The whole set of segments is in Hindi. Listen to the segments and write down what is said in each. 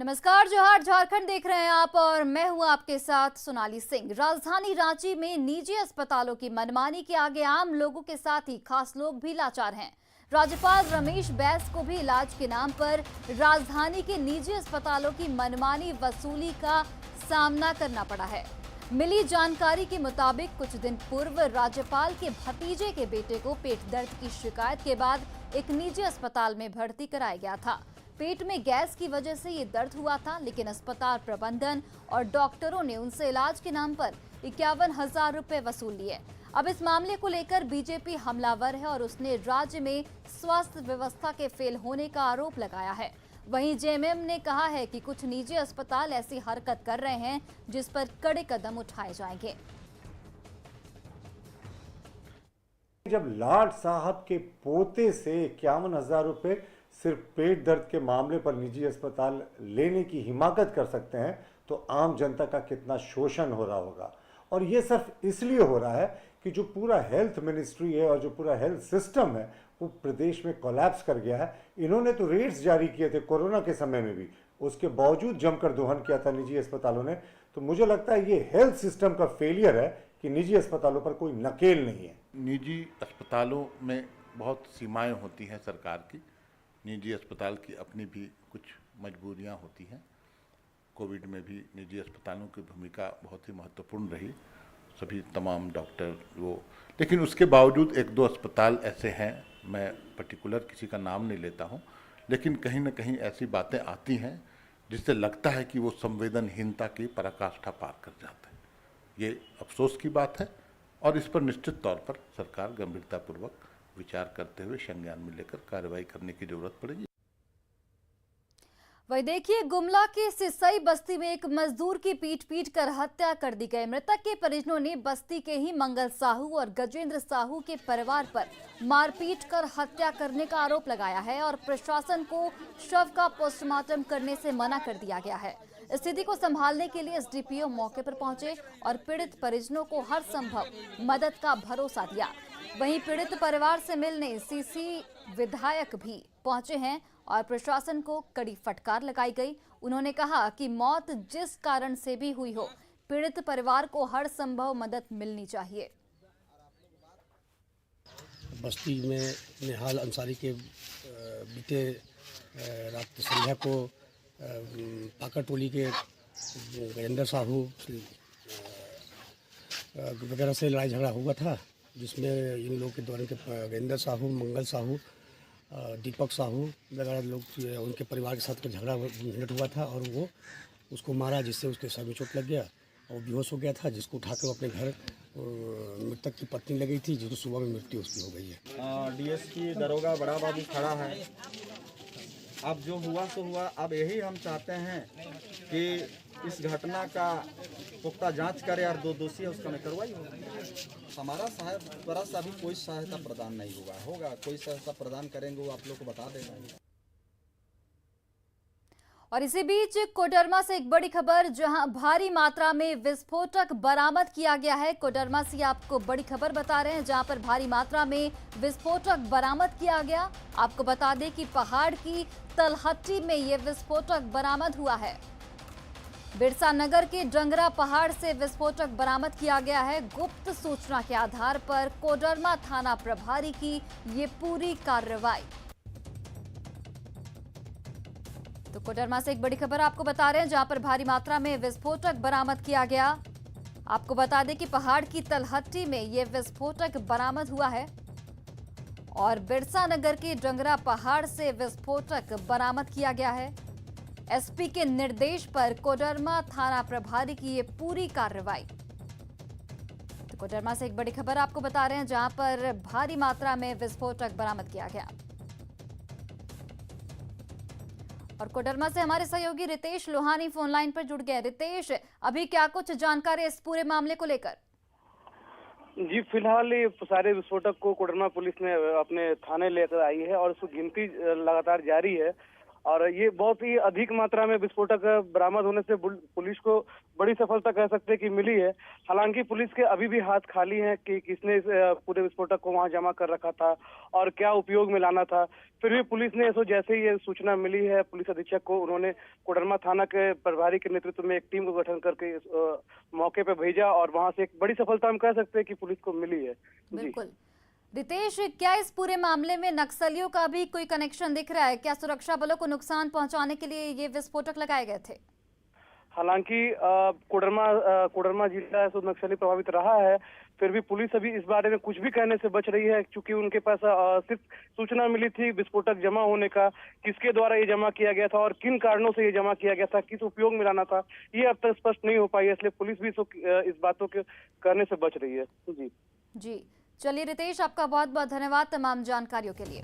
नमस्कार, जोहार, झारखंड देख रहे हैं आप और मैं हूं आपके साथ सोनाली सिंह। राजधानी रांची में निजी अस्पतालों की मनमानी के आगे आम लोगों के साथ ही खास लोग भी लाचार हैं। राज्यपाल रमेश बैस को भी इलाज के नाम पर राजधानी के निजी अस्पतालों की मनमानी वसूली का सामना करना पड़ा है। मिली जानकारी के मुताबिक कुछ दिन पूर्व राज्यपाल के भतीजे के बेटे को पेट दर्द की शिकायत के बाद एक निजी अस्पताल में भर्ती कराया गया था। पेट में गैस की वजह से ये दर्द हुआ था, लेकिन अस्पताल प्रबंधन और डॉक्टरों ने उनसे इलाज के नाम पर 51,000 रुपए वसूल लिए। अब इस मामले को लेकर बीजेपी हमलावर है और उसने राज्य में स्वास्थ्य व्यवस्था के फेल होने का आरोप लगाया है। वहीं जेएमएम ने कहा है कि कुछ निजी अस्पताल ऐसी हरकत कर रहे हैं जिस पर कड़े कदम उठाए जाएंगे। जब लाड साहब के पोते से 51,000 रुपए सिर्फ पेट दर्द के मामले पर निजी अस्पताल लेने की हिमाकत कर सकते हैं, तो आम जनता का कितना शोषण हो रहा होगा। और ये सिर्फ इसलिए हो रहा है कि जो पूरा हेल्थ मिनिस्ट्री है और जो पूरा हेल्थ सिस्टम है वो प्रदेश में कोलैप्स कर गया है। इन्होंने तो रेट्स जारी किए थे कोरोना के समय में भी, उसके बावजूद जमकर दोहन किया था निजी अस्पतालों ने। तो मुझे लगता है ये हेल्थ सिस्टम का फेलियर है कि निजी अस्पतालों पर कोई नकेल नहीं है। निजी अस्पतालों में बहुत सीमाएं होती हैं सरकार की। निजी अस्पताल की अपनी भी कुछ मजबूरियां होती हैं। कोविड में भी निजी अस्पतालों की भूमिका बहुत ही महत्वपूर्ण रही, सभी तमाम डॉक्टर वो, लेकिन उसके बावजूद एक दो अस्पताल ऐसे हैं, मैं पर्टिकुलर किसी का नाम नहीं लेता हूं, लेकिन कहीं ना कहीं ऐसी बातें आती हैं जिससे लगता है कि वो संवेदनहीनता की पराकाष्ठा पार कर जाते हैं। ये अफसोस की बात है और इस पर निश्चित तौर पर सरकार गंभीरतापूर्वक विचार करते हुए संज्ञान में लेकर कार्रवाई करने की जरूरत पड़ेगी। वही देखिए, गुमला के सिसई बस्ती में एक मजदूर की पीट कर हत्या कर दी गई। मृतक के परिजनों ने बस्ती के ही मंगल साहू और गजेंद्र साहू के परिवार पर मारपीट कर हत्या करने का आरोप लगाया है और प्रशासन को शव का पोस्टमार्टम करने से मना कर दिया गया है। स्थिति को संभालने के लिए एसडीपीओ मौके पर पहुंचे और पीड़ित परिजनों को हर संभव मदद का भरोसा दिया। वहीं पीड़ित परिवार से मिलने सीसी विधायक भी पहुंचे हैं और प्रशासन को कड़ी फटकार लगाई गई। उन्होंने कहा कि मौत जिस कारण से भी हुई हो, पीड़ित परिवार को हर संभव मदद मिलनी चाहिए। बस्ती में निहाल अंसारी के बीते रात संध्या को पाकर टोली के गजेंद्र साहू वगैरह से लड़ाई झगड़ा हुआ था, जिसमें इन लोगों के द्वारा गजेंद्र साहू, मंगल साहू, दीपक साहू वगैरह लोग उनके परिवार के साथ झगड़ा झंझट हुआ था और वो उसको मारा, जिससे उसके सर में चोट लग गया और बेहोश हो गया था, जिसको उठा के अपने घर मृतक की पत्नी लगी थी, जिसको सुबह में मृत्यु उसकी हो गई है। डीएसपी दरोगा बड़ा बाबू खड़ा है। अब जो हुआ सो हुआ। अब यही हम चाहते हैं कि इस घटना का पुख्ता जांच करे और जो दोषी है उसका कार्रवाई हो। हमारा तरह से अभी कोई सहायता प्रदान नहीं हुआ होगा। कोई सहायता प्रदान करेंगे वो आप लोग को बता देगा। और इसी बीच कोडरमा से एक बड़ी खबर, जहां भारी मात्रा में विस्फोटक बरामद किया गया है। कोडरमा से आपको बड़ी खबर बता रहे हैं, जहां पर भारी मात्रा में विस्फोटक बरामद किया गया। आपको बता दें कि पहाड़ की तलहटी में यह विस्फोटक बरामद हुआ है। बिरसा नगर के डंगरा पहाड़ से विस्फोटक बरामद किया गया है। गुप्त सूचना के आधार पर कोडरमा थाना प्रभारी की ये पूरी कार्रवाई। तो कोडरमा से एक बड़ी खबर आपको बता रहे हैं, जहां पर भारी मात्रा में विस्फोटक बरामद किया गया। आपको बता दें कि पहाड़ की तलहटी में यह विस्फोटक बरामद हुआ है और बिरसा नगर के डंगरा पहाड़ से विस्फोटक बरामद किया गया है। एसपी के निर्देश पर कोडरमा थाना प्रभारी की ये पूरी कार्रवाई। तो कोडरमा से एक बड़ी खबर आपको बता रहे हैं, जहां पर भारी मात्रा में विस्फोटक बरामद किया गया। और कोडरमा से हमारे सहयोगी रितेश लोहानी फोन लाइन पर जुड़ गए। रितेश, अभी क्या कुछ जानकारी इस पूरे मामले को लेकर? जी, फिलहाल ये सारे विस्फोटक को कोडरमा पुलिस ने अपने थाने लेकर आई है और उसकी गिनती लगातार जारी है। और ये बहुत ही अधिक मात्रा में विस्फोटक बरामद होने से पुलिस को बड़ी सफलता कह सकते हैं कि मिली है। हालांकि पुलिस के अभी भी हाथ खाली हैं कि किसने इस पूरे विस्फोटक को वहां जमा कर रखा था और क्या उपयोग में लाना था। फिर भी पुलिस ने जैसे ही ये सूचना मिली है पुलिस अधीक्षक को, उन्होंने कोडरमा थाना के प्रभारी के नेतृत्व में एक टीम को गठन करके मौके पर भेजा और वहां से एक बड़ी सफलता हम कह सकते हैं कि पुलिस को मिली है। बिल्कुल। रितेश, क्या इस पूरे मामले में नक्सलियों का भी कोई कनेक्शन दिख रहा है? क्या सुरक्षा बलों को नुकसान पहुंचाने के लिए ये विस्फोटक लगाए गए थे? हालांकि कोडरमा जिला तो नक्सली प्रभावित रहा है, फिर भी पुलिस अभी इस बारे में कुछ भी कहने से बच रही है, क्योंकि उनके पास सिर्फ सूचना मिली थी विस्फोटक जमा होने का, किसके द्वारा ये जमा किया गया था और किन कारणों से ये जमा किया गया था, किस उपयोग में लाना था, ये अब तक स्पष्ट नहीं हो पाई है। इसलिए पुलिस भी इस बातों के करने से बच रही है। जी चलिए रितेश, आपका बहुत बहुत धन्यवाद तमाम जानकारियों के लिए।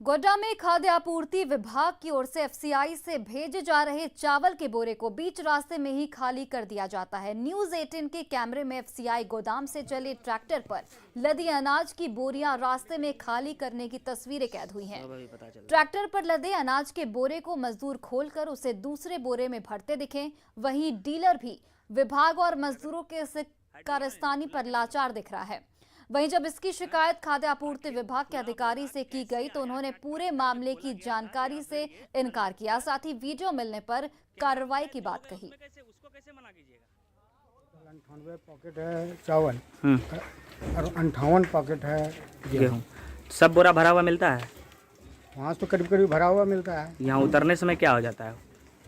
गोड्डा में खाद्य आपूर्ति विभाग की ओर से एफसीआई से भेजे जा रहे चावल के बोरे को बीच रास्ते में ही खाली कर दिया जाता है। न्यूज 18 के कैमरे में एफसीआई गोदाम से चले ट्रैक्टर पर लदी अनाज की बोरियां रास्ते में खाली करने की तस्वीरें कैद हुई हैं। ट्रैक्टर पर लदे अनाज के बोरे को मजदूर खोलकर उसे दूसरे बोरे में भरते दिखे। वहीं डीलर भी विभाग और मजदूरों के कारस्तानी पर लाचार दिख रहा है। वहीं जब इसकी शिकायत खाद्य आपूर्ति विभाग के अधिकारी से की गई तो उन्होंने पूरे मामले की जानकारी से इनकार किया, साथ ही वीडियो मिलने पर कार्रवाई की बात कही। 98 पॉकेट है चावल और 58 पॉकेट है गेहूँ। सब बोरा भरा हुआ मिलता है? वहाँ तो करीब करीब भरा हुआ मिलता है। यहाँ उतरने समय क्या हो जाता है?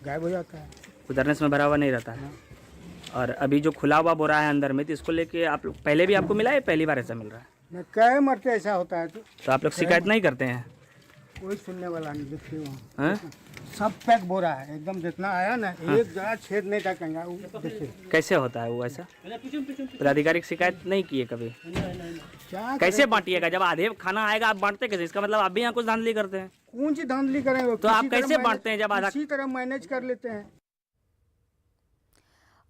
गायब हो जाता है। उतरने समय भरा हुआ नहीं रहता है। और अभी जो खुला हुआ बोरा है अंदर में, तो इसको लेके आप लोग पहले भी आपको मिला है, पहली बार ऐसा मिल रहा है? मैं कई मरते ऐसा होता है। तो आप लोग शिकायत नहीं करते हैं? कोई सुनने वाला नहीं। देखिए वहाँ हाँ? सब पैक बोरा है एकदम, जितना आया ना एक जगह छेद नहीं था कहीं। देखिए कैसे होता है वो ऐसा? पदाधिकारी शिकायत नहीं किए कभी? क्या कैसे बांटिएगा? जब आधे खाना आएगा आप बांटते कैसे? इसका मतलब आप भी यहाँ कुछ धांधली करते हैं? कौन सी धांधली करेंगे? तो आप कैसे बांटते हैं जब आधा? इसी तरह मैनेज कर लेते हैं।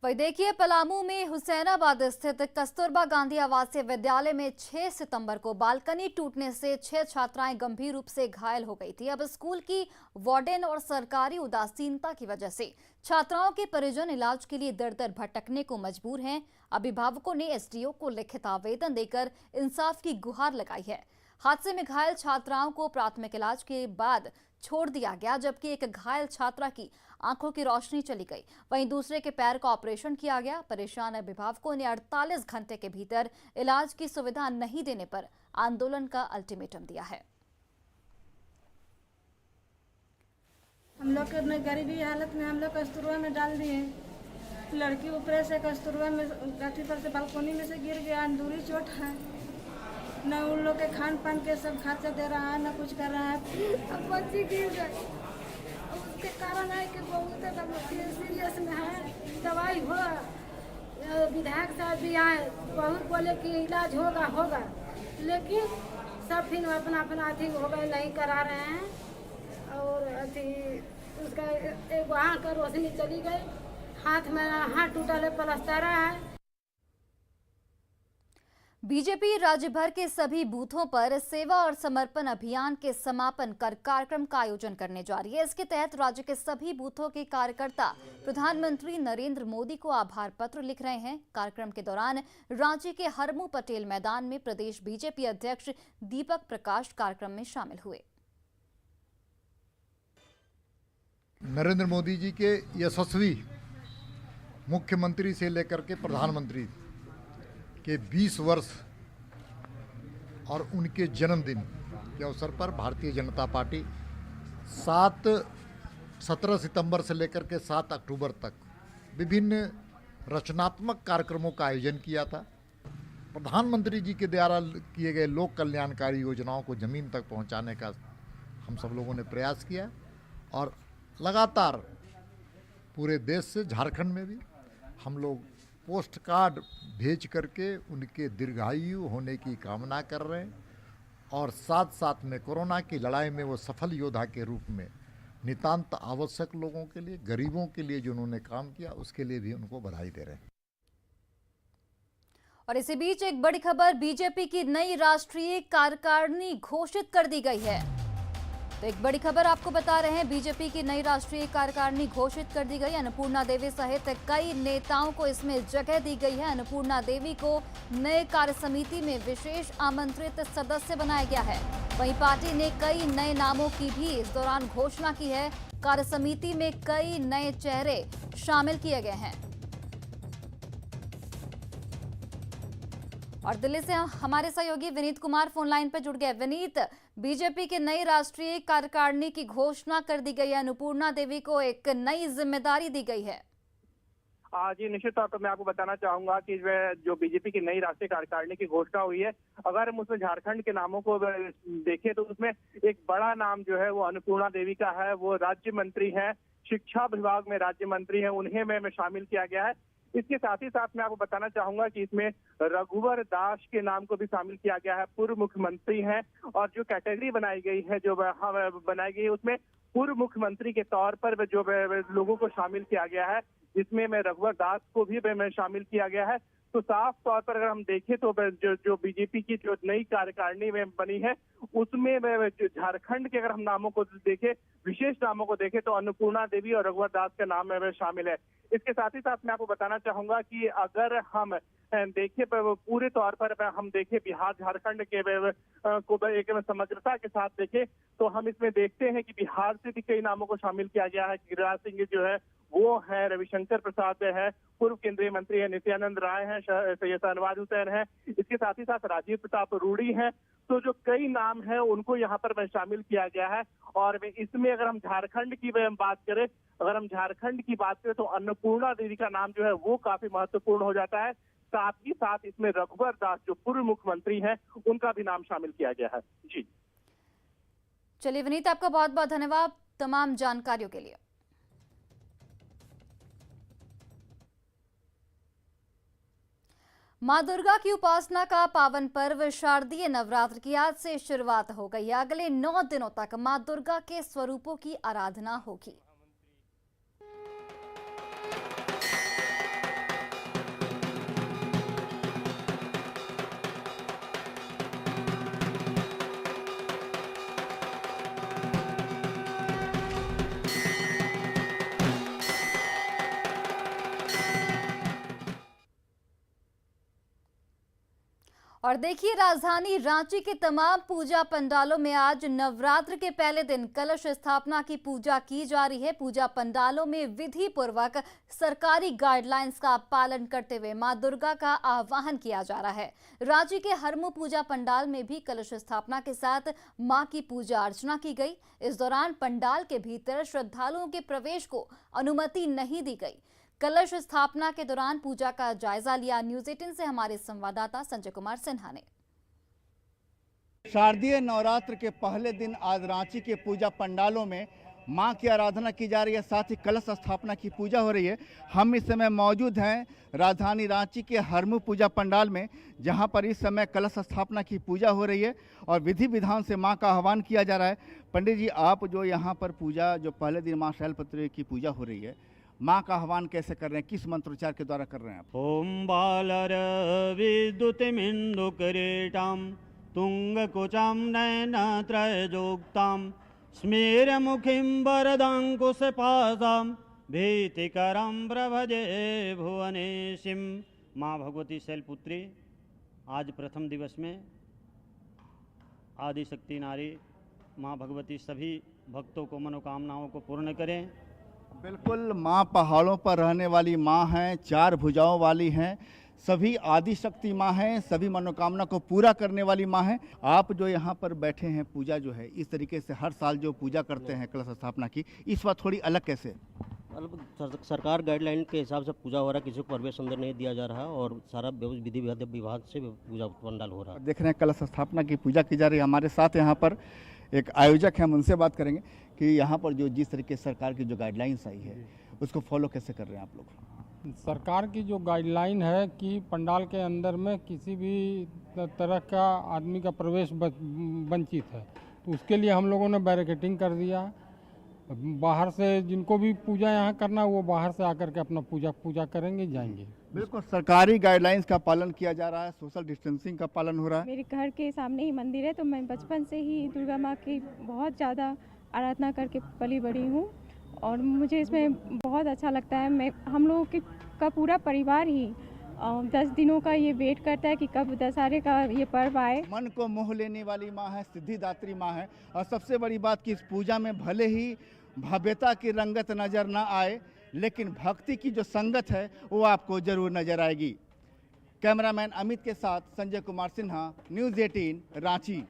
वही देखिए, पलामू में हुसैनाबाद स्थित कस्तूरबा गांधी आवासीय विद्यालय में 6 सितंबर को बालकनी टूटने से 6 छात्राएं गंभीर रूप से घायल हो गई थी। अब स्कूल की वार्डन और सरकारी उदासीनता की वजह से छात्राओं के परिजन इलाज के लिए दर दर भटकने को मजबूर हैं। अभिभावकों ने एसडीओ को लिखित आवेदन देकर इंसाफ की गुहार लगाई है। हादसे में घायल छात्राओं को प्राथमिक इलाज के बाद छोड़ दिया गया, जबकि एक घायल छात्रा की आंखों की रोशनी चली गई। वहीं दूसरे के पैर का ऑपरेशन किया गया। परेशान अभिभावकों ने 48 घंटे के भीतर इलाज की सुविधा नहीं देने पर आंदोलन का अल्टीमेटम दिया है। हम लोग के गरीबी हालत में हम लोग कस्तूरबा में डाल दिए। लड़की ऊपर से कस्तूरबा में गाठी पर से बालकोनी में से गिर गया, अंदूरी चोट है। न उन लोग के खान पान के सब खर्चा दे रहा है, न कुछ कर रहा है। अब बच्ची गिर गई, उसके कारण है कि बहुत सीरियस में है। दवाई हो, विधायक साहब भी आए, बहुत बोले कि इलाज होगा, लेकिन सब फिर अपना अथी हो गए, नहीं करा रहे हैं। और अथी उसका एक आँख का रोशनी चली गई, हाथ में हाथ टूटल है, प्लास्टर है। बीजेपी राज्य भर के सभी बूथों पर सेवा और समर्पण अभियान के समापन कर कार्यक्रम का आयोजन करने जा रही है। इसके तहत राज्य के सभी बूथों के कार्यकर्ता प्रधानमंत्री नरेंद्र मोदी को आभार पत्र लिख रहे हैं। कार्यक्रम के दौरान रांची के हरमू पटेल मैदान में प्रदेश बीजेपी अध्यक्ष दीपक प्रकाश कार्यक्रम में शामिल हुए। नरेंद्र मोदी जी के यशस्वी मुख्यमंत्री से लेकर के प्रधानमंत्री के 20 वर्ष और उनके जन्मदिन के अवसर पर भारतीय जनता पार्टी 17 सितंबर से लेकर के 7 अक्टूबर तक विभिन्न रचनात्मक कार्यक्रमों का आयोजन किया था। प्रधानमंत्री जी के द्वारा किए गए लोक कल्याणकारी योजनाओं को ज़मीन तक पहुंचाने का हम सब लोगों ने प्रयास किया और लगातार पूरे देश से झारखंड में भी हम लोग पोस्ट कार्ड भेज करके उनके दीर्घायु होने की कामना कर रहे हैं और साथ साथ में कोरोना की लड़ाई में वो सफल योद्धा के रूप में नितांत आवश्यक लोगों के लिए, गरीबों के लिए जो उन्होंने काम किया उसके लिए भी उनको बधाई दे रहे हैं। और इसी बीच एक बड़ी खबर, बीजेपी की नई राष्ट्रीय कार्यकारिणी घोषित कर दी गई है। तो एक बड़ी खबर आपको बता रहे हैं, बीजेपी की नई राष्ट्रीय कार्यकारिणी घोषित कर दी गई। अन्नपूर्णा देवी सहित कई नेताओं को इसमें जगह दी गई है। अन्नपूर्णा देवी को नए कार्य समिति में विशेष आमंत्रित सदस्य बनाया गया है। वहीं पार्टी ने कई नए नामों की भी इस दौरान घोषणा की है। कार्य समिति में कई नए चेहरे शामिल किए गए हैं। और दिल्ली से हमारे सहयोगी विनीत कुमार फोन लाइन पर जुड़ गए। विनीत, बीजेपी की नई राष्ट्रीय कार्यकारिणी की घोषणा कर दी गई है। अन्नपूर्णा देवी को एक नई जिम्मेदारी दी गई है। जी निश्चित तौर पर मैं आपको बताना चाहूंगा कि जो बीजेपी की नई राष्ट्रीय कार्यकारिणी की घोषणा हुई है, अगर हम उसमें झारखंड के नामों को देखें तो उसमें एक बड़ा नाम जो है वो अन्नपूर्णा देवी का है। वो राज्य मंत्री है, शिक्षा विभाग में राज्य मंत्री है, उन्हें में शामिल किया गया है। इसके साथ ही साथ मैं आपको बताना चाहूंगा कि इसमें रघुवर दास के नाम को भी शामिल किया गया है, पूर्व मुख्यमंत्री हैं। और जो कैटेगरी बनाई गई है, जो बनाई गई है, उसमें पूर्व मुख्यमंत्री के तौर पर जो लोगों को शामिल किया गया है, जिसमें मैं रघुवर दास को भी शामिल किया गया है। तो साफ तौर पर अगर हम देखें तो जो बीजेपी की जो नई कार्यकारिणी में बनी है, उसमें झारखंड के अगर हम नामों को देखें, विशेष नामों को देखें, तो अन्नपूर्णा देवी और रघुवर दास का नाम शामिल है। इसके साथ ही साथ मैं आपको बताना चाहूंगा कि अगर हम देखें पूरे तौर पर हम देखें बिहार झारखंड के को एक समग्रता के साथ देखें, तो हम इसमें देखते हैं कि बिहार से भी कई नामों को शामिल किया गया है। गिरिराज सिंह जो है वो है, रविशंकर प्रसाद है, पूर्व केंद्रीय मंत्री है, नित्यानंद राय है, सैयद शाहनवाज हुसैन है। इसके साथ ही साथ राजीव प्रताप रूडी है। तो जो कई नाम है उनको यहाँ पर शामिल किया गया है। और इसमें अगर हम झारखंड की बात करें, तो अन्नपूर्णा देवी का नाम जो है वो काफी महत्वपूर्ण हो जाता है। साथ ही साथ इसमें रघुवर दास जो पूर्व मुख्यमंत्री हैं, उनका भी नाम शामिल किया गया है। जी चलिए विनीत, आपका बहुत बहुत धन्यवाद तमाम जानकारियों के लिए। मां दुर्गा की उपासना का पावन पर्व शारदीय नवरात्र की आज से शुरुआत हो गई है। अगले 9 दिनों तक मां दुर्गा के स्वरूपों की आराधना होगी। और देखिए, राजधानी रांची के तमाम पूजा पंडालों में आज नवरात्र के पहले दिन कलश स्थापना की पूजा की जा रही है। पूजा पंडालों में विधि पूर्वक सरकारी गाइडलाइंस का पालन करते हुए मां दुर्गा का आह्वान किया जा रहा है। रांची के हरमू पूजा पंडाल में भी कलश स्थापना के साथ मां की पूजा अर्चना की गई। इस दौरान पंडाल के भीतर श्रद्धालुओं के प्रवेश को अनुमति नहीं दी गई। कलश स्थापना के दौरान पूजा का जायजा लिया न्यूज़ 18 से हमारे संवाददाता संजय कुमार सिन्हा ने। शारदीय नवरात्र के पहले दिन आज रांची के पूजा पंडालों में मां की आराधना की जा रही है, साथ ही कलश स्थापना की पूजा हो रही है। हम इस समय मौजूद हैं राजधानी रांची के हरमू पूजा पंडाल में, जहां पर इस समय कलश स्थापना की पूजा हो रही है और विधि विधान से मां का आह्वान किया जा रहा है। पंडित जी, आप जो यहाँ पर पूजा, जो पहले दिन मां शैलपुत्री की पूजा हो रही है, माँ का आह्वान कैसे कर रहे हैं, किस मंत्रोच्चार के द्वारा कर रहे हैं आप? ओम बालर विद्युतिमिन्दुकरेटां तुंगकुचां नयनत्रयजोक्तां स्मेरमुखीं वरदाङ्कुशपाशां भीतिकरं प्रभजे भुवनेशिं। माँ भगवती शैलपुत्री आज प्रथम दिवस में आदिशक्ति नारी माँ भगवती सभी भक्तों को मनोकामनाओं को पूर्ण करें। बिल्कुल, माँ पहाड़ों पर रहने वाली माँ हैं, 4 भुजाओं वाली हैं, सभी आदिशक्ति माँ हैं, सभी मनोकामना को पूरा करने वाली माँ हैं। आप जो यहाँ पर बैठे हैं, पूजा जो है इस तरीके से हर साल जो पूजा करते हैं कलश स्थापना की, इस बार थोड़ी अलग कैसे? सरकार गाइडलाइन के हिसाब से पूजा हो रहा है, किसी को प्रवेश अंदर नहीं दिया जा रहा और सारा विधि विभाग से पूजा पंडाल हो रहा है। देख रहे हैं कलश स्थापना की पूजा की जा रही है। हमारे साथ यहाँ पर एक आयोजक हैं, हम उनसे बात करेंगे कि यहाँ पर जो जिस तरीके से सरकार की जो गाइडलाइंस आई है उसको फॉलो कैसे कर रहे हैं आप लोग? सरकार की जो गाइडलाइन है कि पंडाल के अंदर में किसी भी तरह का आदमी का प्रवेश वंचित है, तो उसके लिए हम लोगों ने बैरिकेडिंग कर दिया। बाहर से जिनको भी पूजा यहाँ करना है वो बाहर से आकर के अपना पूजा करेंगे, जाएंगे। बिल्कुल सरकारी गाइडलाइंस का पालन किया जा रहा है, सोशल डिस्टेंसिंग का पालन हो रहा है। मेरे घर के सामने ही मंदिर है, तो मैं बचपन से ही दुर्गा माँ की बहुत ज़्यादा आराधना करके पली बड़ी हूँ और मुझे इसमें बहुत अच्छा लगता है। हम लोगों का पूरा परिवार ही 10 दिनों का ये वेट करता है कि कब दशहरे का ये पर्व आए। मन को मोह लेने वाली माँ है, सिद्धिदात्री माँ है। और सबसे बड़ी बात कि इस पूजा में भले ही भव्यता की रंगत नज़र ना आए, लेकिन भक्ति की जो संगत है वो आपको जरूर नजर आएगी। कैमरामैन अमित के साथ संजय कुमार सिन्हा, न्यूज़ 18 रांची।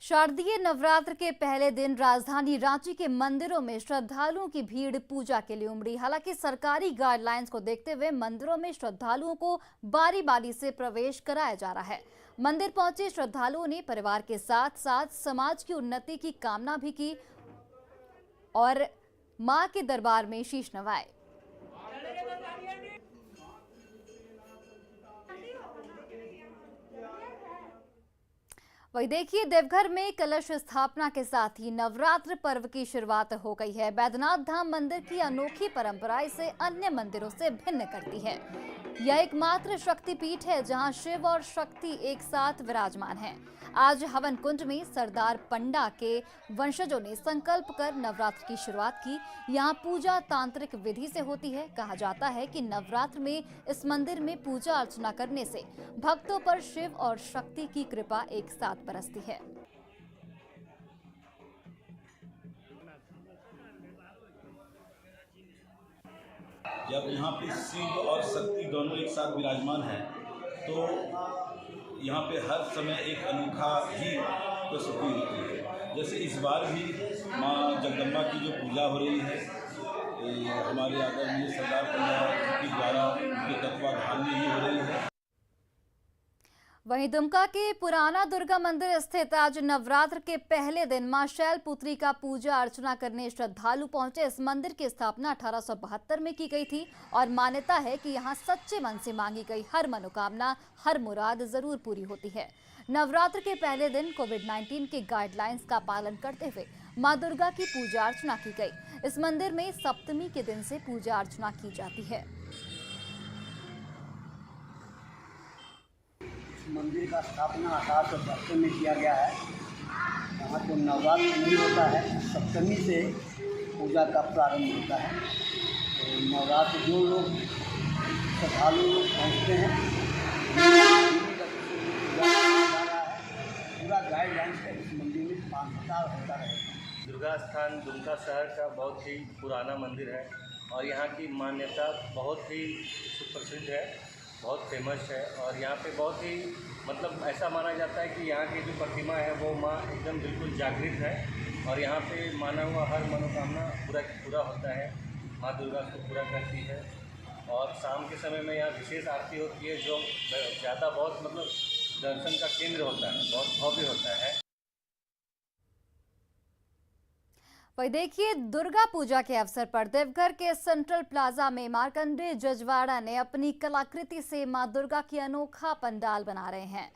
शारदीय नवरात्र के पहले दिन राजधानी रांची के मंदिरों में श्रद्धालुओं की भीड़ पूजा के लिए उमड़ी। हालांकि सरकारी गाइडलाइंस को देखते हुए मंदिरों में श्रद्धालुओं को बारी बारी से प्रवेश कराया जा रहा है। मंदिर पहुंचे श्रद्धालुओं ने परिवार के साथ साथ समाज की उन्नति की कामना भी की और मां के दरबार में शीश नवाए। वही देखिए, देवघर में कलश स्थापना के साथ ही नवरात्र पर्व की शुरुआत हो गई है। बैद्यनाथ धाम मंदिर की अनोखी परंपरा इसे अन्य मंदिरों से भिन्न करती है। यह एकमात्र शक्तिपीठ है जहां शिव और शक्ति एक साथ विराजमान हैं। आज हवन कुंज में सरदार पंडा के वंशजों ने संकल्प कर नवरात्र की शुरुआत की। यहाँ पूजा तांत्रिक विधि से होती है। कहा जाता है कि नवरात्र में इस मंदिर में पूजा अर्चना करने से भक्तों पर शिव और शक्ति की कृपा एक साथ बरसती है। जब यहाँ पे शिव और शक्ति दोनों एक साथ विराजमान हैं, तो यहाँ पे हर समय एक अनोखा ही प्रस्तुति होती है। जैसे इस बार भी माँ जगदम्बा की जो पूजा हो रही है, हमारे आदरणीय सरदार पंडा के द्वारा उनके तत्वाधान में ही हो रही है। वहीं दुमका के पुराना दुर्गा मंदिर स्थित आज नवरात्र के पहले दिन मां शैलपुत्री का पूजा अर्चना करने श्रद्धालु पहुंचे। इस मंदिर की स्थापना 1872 में की गई थी और मान्यता है कि यहां सच्चे मन से मांगी गई हर मनोकामना, हर मुराद जरूर पूरी होती है। नवरात्र के पहले दिन कोविड-19 के गाइडलाइंस का पालन करते हुए मां दुर्गा की पूजा अर्चना की गई। इस मंदिर में सप्तमी के दिन से पूजा अर्चना की जाती है। मंदिर का स्थापना 1872 में किया गया है। यहाँ तो नवरात्र नहीं होता है, सप्तमी से पूजा का प्रारंभ होता है। तो नवरात्र जो लोग श्रद्धालु पहुँचते हैं, पूरा गाइडलाइंस का इस मंदिर में मान्यता होता रहेगा। दुर्गा स्थान दुमका शहर का बहुत ही पुराना मंदिर है और यहाँ की मान्यता बहुत ही सुप्रसिद्ध है, बहुत फेमस है। और यहाँ पे बहुत ही मतलब ऐसा माना जाता है कि यहाँ की जो प्रतिमा है वो माँ एकदम बिल्कुल जागृत है और यहाँ पे माना हुआ हर मनोकामना पूरा होता है। माँ दुर्गा उसको पूरा करती है और शाम के समय में यहाँ विशेष आरती होती है जो ज़्यादा बहुत मतलब दर्शन का केंद्र होता है, बहुत भव्य होता है। वही देखिए, दुर्गा पूजा के अवसर पर देवघर के सेंट्रल प्लाजा में मार्कंडेय जजवाड़ा ने अपनी कलाकृति से मां दुर्गा की अनोखा पंडाल बना रहे हैं,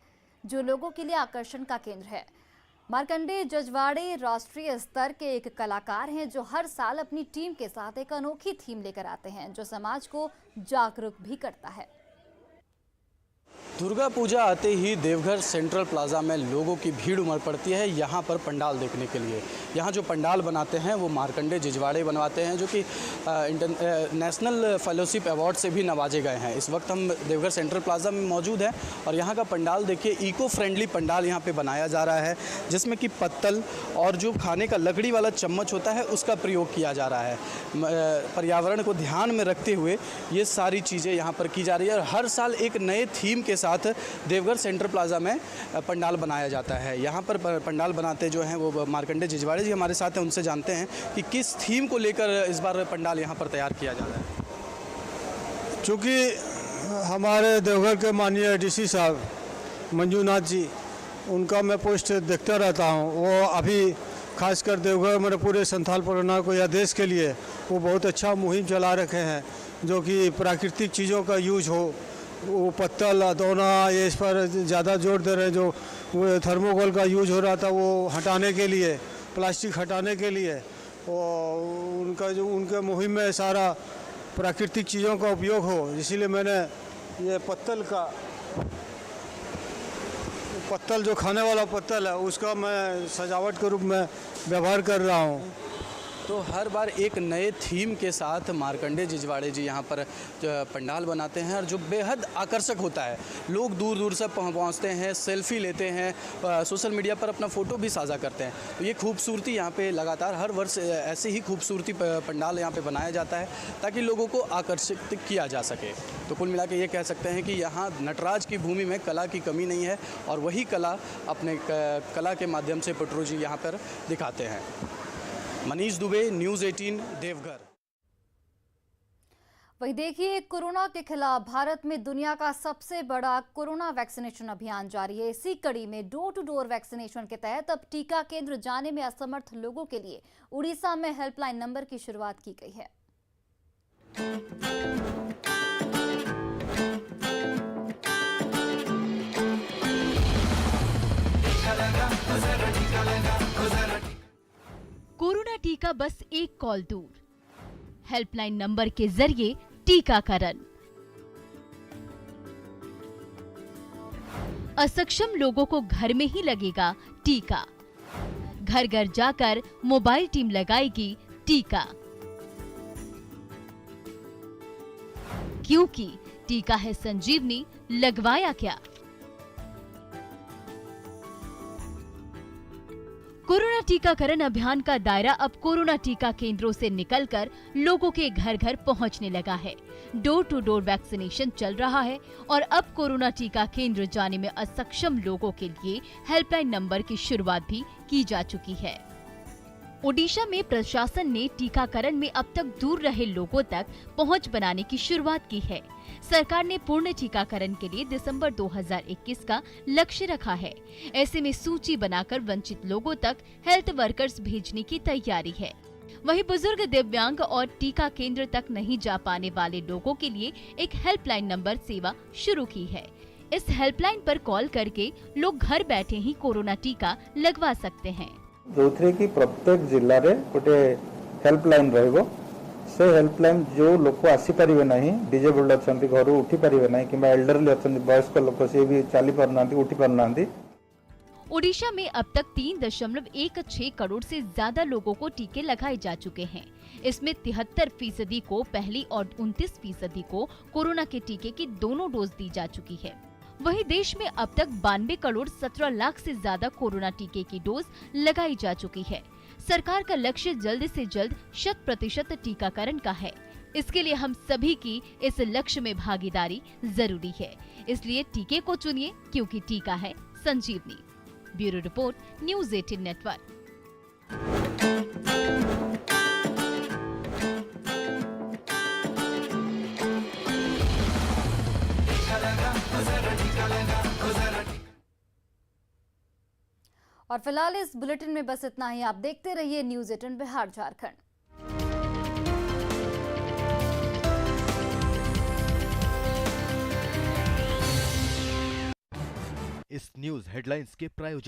जो लोगों के लिए आकर्षण का केंद्र है। मार्कंडेय जजवाड़े राष्ट्रीय स्तर के एक कलाकार हैं जो हर साल अपनी टीम के साथ एक अनोखी थीम लेकर आते हैं, जो समाज को जागरूक भी करता है। दुर्गा पूजा आते ही देवघर सेंट्रल प्लाजा में लोगों की भीड़ उमड़ पड़ती है यहाँ पर पंडाल देखने के लिए। यहाँ जो पंडाल बनाते हैं वो मार्कंडेय जजवाड़े बनवाते हैं, जो कि नेशनल फेलोशिप अवार्ड से भी नवाजे गए हैं। इस वक्त हम देवघर सेंट्रल प्लाजा में मौजूद हैं और यहाँ का पंडाल देखिए, इको फ्रेंडली पंडाल यहाँ पे बनाया जा रहा है, जिसमें कि पत्तल और जो खाने का लकड़ी वाला चम्मच होता है उसका प्रयोग किया जा रहा है। पर्यावरण को ध्यान में रखते हुए ये सारी चीज़ें यहाँ पर की जा रही है और हर साल एक नए थीम के साथ देवघर सेंट्रल प्लाजा में पंडाल बनाया जाता है। यहाँ पर पंडाल बनाते जो हैं वो मार्कंडेय जजवाड़े जी हमारे साथ हैं, उनसे जानते हैं कि किस थीम को लेकर इस बार पंडाल यहाँ पर तैयार किया जा रहा है। चूँकि हमारे देवघर के माननीय डीसी साहब मंजूनाथ जी, उनका मैं पोस्ट देखता रहता हूँ। वो अभी खासकर देवघर मेरे पूरे संथाल परगना को या देश के लिए वो बहुत अच्छा मुहिम चला रखे हैं, जो कि प्राकृतिक चीज़ों का यूज हो। वो पत्तल अदौना ये इस पर ज़्यादा जोर दे रहे हैं। जो वो थर्मोकोल का यूज हो रहा था वो हटाने के लिए, प्लास्टिक हटाने के लिए, और उनका जो उनके मुहिम में सारा प्राकृतिक चीज़ों का उपयोग हो, इसीलिए मैंने ये पत्तल जो खाने वाला पत्तल है उसका मैं सजावट के रूप में व्यवहार कर रहा हूँ। तो हर बार एक नए थीम के साथ मार्कंडे जिजवाड़े जी यहाँ पर पंडाल बनाते हैं और जो बेहद आकर्षक होता है। लोग दूर दूर से पहुँचते हैं, सेल्फी लेते हैं, सोशल मीडिया पर अपना फ़ोटो भी साझा करते हैं। तो ये खूबसूरती यहाँ पे लगातार हर वर्ष ऐसे ही खूबसूरती पंडाल यहाँ पे बनाया जाता है ताकि लोगों को आकर्षित किया जा सके। तो कुल मिला के ये कह सकते हैं कि यहाँ नटराज की भूमि में कला की कमी नहीं है और वही कला अपने कला के माध्यम से पटरू जी यहाँ पर दिखाते हैं। मनीष दुबे, न्यूज़ 18, देवघर। वही देखिए, कोरोना के खिलाफ भारत में दुनिया का सबसे बड़ा कोरोना वैक्सीनेशन अभियान जारी है। इसी कड़ी में डोर टू डोर वैक्सीनेशन के तहत अब टीका केंद्र जाने में असमर्थ लोगों के लिए उड़ीसा में हेल्पलाइन नंबर की शुरुआत की गई है। कोरोना टीका बस एक कॉल दूर, हेल्पलाइन नंबर के जरिए टीकाकरण। असक्षम लोगों को घर में ही लगेगा टीका। घर घर जाकर मोबाइल टीम लगाएगी टीका, क्योंकि टीका है संजीवनी। लगवाया क्या? कोरोना टीकाकरण अभियान का दायरा अब कोरोना टीका केंद्रों से निकलकर लोगों के घर घर पहुंचने लगा है। डोर टू डोर वैक्सीनेशन चल रहा है और अब कोरोना टीका केंद्र जाने में असक्षम लोगों के लिए हेल्पलाइन नंबर की शुरुआत भी की जा चुकी है। ओडिशा में प्रशासन ने टीकाकरण में अब तक दूर रहे लोगों तक पहुंच बनाने की शुरुआत की है। सरकार ने पूर्ण टीकाकरण के लिए दिसंबर 2021 का लक्ष्य रखा है। ऐसे में सूची बनाकर वंचित लोगों तक हेल्थ वर्कर्स भेजने की तैयारी है। वहीं बुजुर्ग, दिव्यांग और टीका केंद्र तक नहीं जा पाने वाले लोगों के लिए एक हेल्पलाइन नंबर सेवा शुरू की है। इस हेल्पलाइन पर कॉल करके लोग घर बैठे ही कोरोना टीका लगवा सकते हैं। जो कि प्रत्येक जिले में गोटे हेल्पलाइन रहिबो। से हेल्पलाइन जो लोक आसी परिबे नहीं, डिजेबल्ड अछंती, घर उठी परिबे नहीं, किबा एल्डरली अछंती, वयस्क लोक से भी चली पारनांती, उठी पारनांती। ओडिशा में अब तक 3.16 करोड़ से ज्यादा लोगों को टीके लगाए जा चुके हैं। इसमें 73% को पहली और 29% को कोरोना के टीके की दोनों डोज दी जा चुकी है। वहीं देश में अब तक 92 करोड़ 17 लाख से ज्यादा कोरोना टीके की डोज लगाई जा चुकी है। सरकार का लक्ष्य जल्द से जल्द 100% टीकाकरण का है। इसके लिए हम सभी की इस लक्ष्य में भागीदारी जरूरी है। इसलिए टीके को चुनिए, क्योंकि टीका है संजीवनी। Bureau report, news 18 network. और फिलहाल इस बुलेटिन में बस इतना ही। आप देखते रहिए न्यूज़ 18 बिहार झारखंड। इस न्यूज हेडलाइंस के प्रायोजक